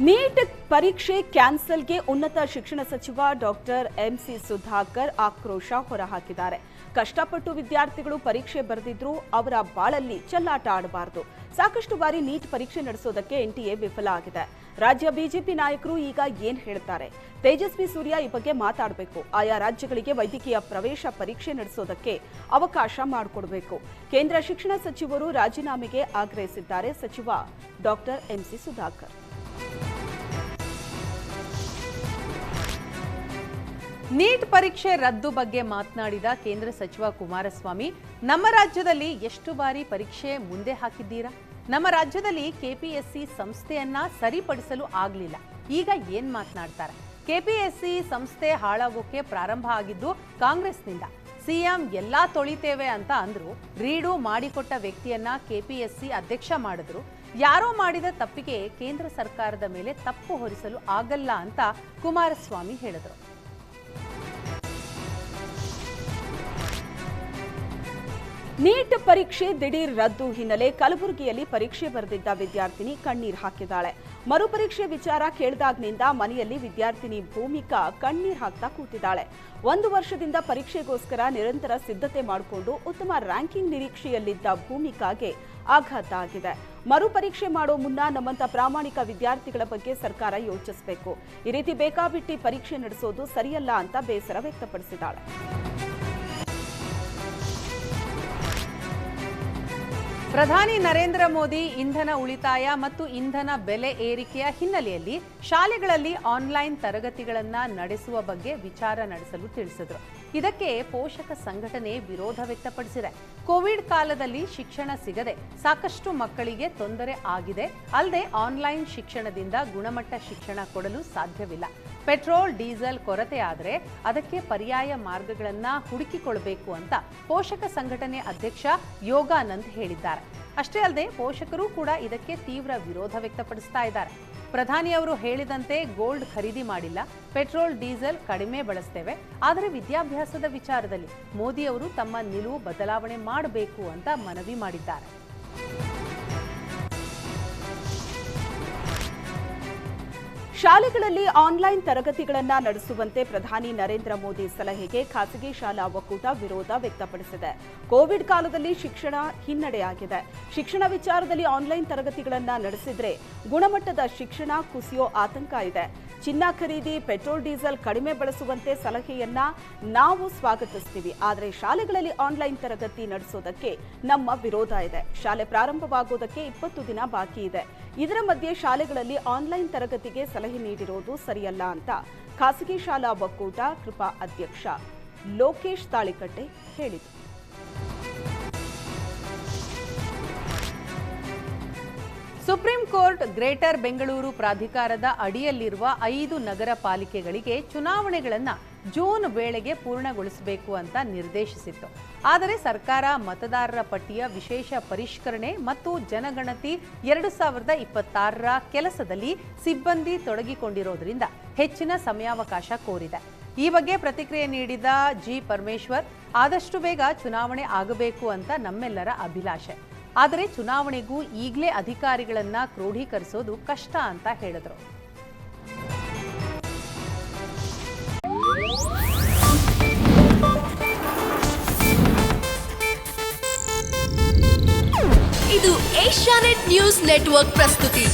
Neat ಪರೀಕ್ಷೆ ಕ್ಯಾನ್ಸಲ್ಗೆ ಉನ್ನತ ಶಿಕ್ಷಣ ಸಚಿವ ಡಾಕ್ಟರ್ ಎಂಸಿ ಸುಧಾಕರ್ ಆಕ್ರೋಶ ಹೊರಹಾಕಿದ್ದಾರೆ. ಕಷ್ಟಪಟ್ಟು ವಿದ್ಯಾರ್ಥಿಗಳು ಪರೀಕ್ಷೆ ಬರೆದಿದ್ರು ಅವರ ಬಾಳಲ್ಲಿ ಚೆಲ್ಲಾಟ ಆಡಬಾರದು. ಸಾಕಷ್ಟು ಬಾರಿ ನೀಟ್ ಪರೀಕ್ಷೆ ನಡೆಸೋದಕ್ಕೆ ಎನ್ಟಿಎ ವಿಫಲ ಆಗಿದೆ. ರಾಜ್ಯ ಬಿಜೆಪಿ ನಾಯಕರು ಈಗ ಏನ್ ಹೇಳ್ತಾರೆ? ತೇಜಸ್ವಿ ಸೂರ್ಯ ಈ ಬಗ್ಗೆ ಮಾತಾಡಬೇಕು. ಆಯಾ ರಾಜ್ಯಗಳಿಗೆ ವೈದ್ಯಕೀಯ ಪ್ರವೇಶ ಪರೀಕ್ಷೆ ನಡೆಸೋದಕ್ಕೆ ಅವಕಾಶ ಮಾಡಿಕೊಡಬೇಕು. ಕೇಂದ್ರ ಶಿಕ್ಷಣ ಸಚಿವರು ರಾಜೀನಾಮೆಗೆ ಆಗ್ರಹಿಸಿದ್ದಾರೆ ಸಚಿವ ಡಾಕ್ಟರ್ ಎಂಸಿ ಸುಧಾಕರ್. ನೀಟ್ ಪರೀಕ್ಷೆ ರದ್ದು ಬಗ್ಗೆ ಮಾತನಾಡಿದ ಕೇಂದ್ರ ಸಚಿವ ಕುಮಾರಸ್ವಾಮಿ, ನಮ್ಮ ರಾಜ್ಯದಲ್ಲಿ ಎಷ್ಟು ಬಾರಿ ಪರೀಕ್ಷೆ ಮುಂದೆ ಹಾಕಿದ್ದೀರಾ? ನಮ್ಮ ರಾಜ್ಯದಲ್ಲಿ ಕೆಪಿಎಸ್ಸಿ ಸಂಸ್ಥೆಯನ್ನ ಸರಿಪಡಿಸಲು ಆಗಲಿಲ್ಲ. ಈಗ ಏನ್ ಮಾತನಾಡ್ತಾರೆ? ಕೆಪಿಎಸ್ಸಿ ಸಂಸ್ಥೆ ಹಾಳಾಗೋಕೆ ಪ್ರಾರಂಭ ಆಗಿದ್ದು ಕಾಂಗ್ರೆಸ್ನಿಂದ. ಸಿಎಂ ಎಲ್ಲಾ ತೊಳಿತೇವೆ ಅಂತ ಅಂದ್ರು. ರೀಡು ಮಾಡಿಕೊಟ್ಟ ವ್ಯಕ್ತಿಯನ್ನ ಕೆಪಿಎಸ್ಸಿ ಅಧ್ಯಕ್ಷ ಮಾಡಿದ್ರು. ಯಾರೋ ಮಾಡಿದ ತಪ್ಪಿಗೆ ಕೇಂದ್ರ ಸರ್ಕಾರದ ಮೇಲೆ ತಪ್ಪು ಹೊರಿಸಲು ಆಗಲ್ಲ ಅಂತ ಕುಮಾರಸ್ವಾಮಿ ಹೇಳಿದರು. ನೀಟ್ ಪರೀಕ್ಷೆ ದಿಢೀರ್ ರದ್ದು ಹಿನ್ನೆಲೆ ಕಲಬುರಗಿಯಲ್ಲಿ ಪರೀಕ್ಷೆ ಬರೆದಿದ್ದ ವಿದ್ಯಾರ್ಥಿನಿ ಕಣ್ಣೀರು ಹಾಕಿದ್ದಾಳೆ. ಮರುಪರೀಕ್ಷೆ ವಿಚಾರ ಕೇಳಿದಾಗ್ನಿಂದ ಮನೆಯಲ್ಲಿ ವಿದ್ಯಾರ್ಥಿನಿ ಭೂಮಿಕಾ ಕಣ್ಣೀರು ಹಾಕ್ತಾ ಕೂತಿದ್ದಾಳೆ. 1 ವರ್ಷದಿಂದ ಪರೀಕ್ಷೆಗೋಸ್ಕರ ನಿರಂತರ ಸಿದ್ಧತೆ ಮಾಡಿಕೊಂಡು ಉತ್ತಮ ರ್ಯಾಂಕಿಂಗ್ ನಿರೀಕ್ಷೆಯಲ್ಲಿದ್ದ ಭೂಮಿಕಾಗೆ ಆಘಾತ ಆಗಿದೆ. ಮರುಪರೀಕ್ಷೆ ಮಾಡೋ ಮುನ್ನ ನಮ್ಮಂತ ಪ್ರಾಮಾಣಿಕ ವಿದ್ಯಾರ್ಥಿಗಳ ಬಗ್ಗೆ ಸರ್ಕಾರ ಯೋಚಿಸಬೇಕು. ಈ ರೀತಿ ಬೇಕಾಬಿಟ್ಟಿ ಪರೀಕ್ಷೆ ನಡೆಸೋದು ಸರಿಯಲ್ಲ ಅಂತ ಬೇಸರ ವ್ಯಕ್ತಪಡಿಸಿದ್ದಾಳೆ. ಪ್ರಧಾನಿ ನರೇಂದ್ರ ಮೋದಿ ಇಂಧನ ಉಳಿತಾಯ ಮತ್ತು ಇಂಧನ ಬೆಲೆ ಏರಿಕೆಯ ಹಿನ್ನೆಲೆಯಲ್ಲಿ ಶಾಲೆಗಳಲ್ಲಿ ಆನ್ಲೈನ್ ತರಗತಿಗಳನ್ನು ನಡೆಸುವ ಬಗ್ಗೆ ವಿಚಾರ ನಡೆಸಲು ತಿಳಿಸಿದರು. ಇದಕ್ಕೆ ಪೋಷಕ ಸಂಘಟನೆ ವಿರೋಧ ವ್ಯಕ್ತಪಡಿಸಿದೆ. ಕೋವಿಡ್ ಕಾಲದಲ್ಲಿ ಶಿಕ್ಷಣ ಸಿಗದೆ ಸಾಕಷ್ಟು ಮಕ್ಕಳಿಗೆ ತೊಂದರೆ ಆಗಿದೆ. ಅಲ್ಲದೆ ಆನ್ಲೈನ್ ಶಿಕ್ಷಣದಿಂದ ಗುಣಮಟ್ಟ ಶಿಕ್ಷಣ ಕೊಡಲು ಸಾಧ್ಯವಿಲ್ಲ. ಪೆಟ್ರೋಲ್ ಡೀಸೆಲ್ ಕೊರತೆ ಆದರೆ ಅದಕ್ಕೆ ಪರ್ಯಾಯ ಮಾರ್ಗಗಳನ್ನು ಹುಡುಕಿಕೊಳ್ಳಬೇಕು ಅಂತ ಪೋಷಕ ಸಂಘಟನೆ ಅಧ್ಯಕ್ಷ ಯೋಗಾನಂದ್ ಹೇಳಿದ್ದಾರೆ. ಅಷ್ಟೇ ಅಲ್ಲದೆ ಪೋಷಕರು ಕೂಡ ಇದಕ್ಕೆ ತೀವ್ರ ವಿರೋಧ ವ್ಯಕ್ತಪಡಿಸ್ತಾ ಇದ್ದಾರೆ. ಪ್ರಧಾನಿಯವರು ಹೇಳಿದಂತೆ ಗೋಲ್ಡ್ ಖರೀದಿ ಮಾಡಿಲ್ಲ, ಪೆಟ್ರೋಲ್ ಡೀಸೆಲ್ ಕಡಿಮೆ ಬಳಸ್ತೇವೆ, ಆದರೆ ವಿದ್ಯಾಭ್ಯಾಸದ ವಿಚಾರದಲ್ಲಿ ಮೋದಿಯವರು ತಮ್ಮ ನಿಲುವು ಬದಲಾವಣೆ ಮಾಡಬೇಕು ಅಂತ ಮನವಿ ಮಾಡಿದ್ದಾರೆ. ಶಾಲೆಗಳಲ್ಲಿ ಆನ್ಲೈನ್ ತರಗತಿಗಳನ್ನು ನಡೆಸುವಂತೆ ಪ್ರಧಾನಿ ನರೇಂದ್ರ ಮೋದಿ ಸಲಹೆಗೆ ಖಾಸಗಿ ಶಾಲಾ ಒಕ್ಕೂಟ ವಿರೋಧ ವ್ಯಕ್ತಪಡಿಸಿದೆ. ಕೋವಿಡ್ ಕಾಲದಲ್ಲಿ ಶಿಕ್ಷಣ ಹಿನ್ನಡೆಯಾಗಿದೆ. ಶಿಕ್ಷಣ ವಿಚಾರದಲ್ಲಿ ಆನ್ಲೈನ್ ತರಗತಿಗಳನ್ನು ನಡೆಸಿದ್ರೆ ಗುಣಮಟ್ಟದ ಶಿಕ್ಷಣ ಕುಸಿಯೋ ಆತಂಕ ಇದೆ. ಚಿನ್ನ ಖರೀದಿ, ಪೆಟ್ರೋಲ್ ಡೀಸೆಲ್ ಕಡಿಮೆ ಬಳಸುವಂತೆ ಸಲಹೆಯನ್ನ ನಾವು ಸ್ವಾಗತಿಸ್ತೀವಿ. ಆದರೆ ಶಾಲೆಗಳಲ್ಲಿ ಆನ್ಲೈನ್ ತರಗತಿ ನಡೆಸೋದಕ್ಕೆ ನಮ್ಮ ವಿರೋಧ ಇದೆ. ಶಾಲೆ ಪ್ರಾರಂಭವಾಗೋದಕ್ಕೆ 20 ದಿನ ಬಾಕಿ ಇದೆ. ಇದರ ಮಧ್ಯೆ ಶಾಲೆಗಳಲ್ಲಿ ಆನ್ಲೈನ್ ತರಗತಿಗೆ ಸಲಹೆ ನೀಡಿರೋದು ಸರಿಯಲ್ಲ ಅಂತ ಖಾಸಗಿ ಶಾಲಾ ಒಕ್ಕೂಟ ಕೃಪಾ ಅಧ್ಯಕ್ಷ ಲೋಕೇಶ್ ತಾಳಿಕಟ್ಟೆ ಹೇಳಿದರು. ಸುಪ್ರೀಂ ಕೋರ್ಟ್ ಗ್ರೇಟರ್ ಬೆಂಗಳೂರು ಪ್ರಾಧಿಕಾರದ ಅಡಿಯಲ್ಲಿರುವ 5 ನಗರ ಪಾಲಿಕೆಗಳಿಗೆ ಚುನಾವಣೆಗಳನ್ನು ಜೂನ್ ವೇಳೆಗೆ ಪೂರ್ಣಗೊಳಿಸಬೇಕು ಅಂತ ನಿರ್ದೇಶಿಸಿತ್ತು. ಆದರೆ ಸರ್ಕಾರ ಮತದಾರರ ಪಟ್ಟಿಯ ವಿಶೇಷ ಪರಿಷ್ಕರಣೆ ಮತ್ತು ಜನಗಣತಿ 2026ರ ಕೆಲಸದಲ್ಲಿ ಸಿಬ್ಬಂದಿ ತೊಡಗಿಕೊಂಡಿರೋದ್ರಿಂದ ಹೆಚ್ಚಿನ ಸಮಯಾವಕಾಶ ಕೋರಿದೆ. ಈ ಬಗ್ಗೆ ಪ್ರತಿಕ್ರಿಯೆ ನೀಡಿದ ಜಿ ಪರಮೇಶ್ವರ್, ಆದಷ್ಟು ಬೇಗ ಚುನಾವಣೆ ಆಗಬೇಕು ಅಂತ ನಮ್ಮೆಲ್ಲರ ಅಭಿಲಾಷೆ. ಆದರೆ ಚುನಾವಣೆಗೂ ಈಗಲೇ ಅಧಿಕಾರಿಗಳನ್ನ ಕ್ರೋಢೀಕರಿಸೋದು ಕಷ್ಟ ಅಂತ ಹೇಳಿದರು. ಇದು ಏಷ್ಯಾನೆಟ್ ನ್ಯೂಸ್ ನೆಟ್ವರ್ಕ್ ಪ್ರಸ್ತುತಿ.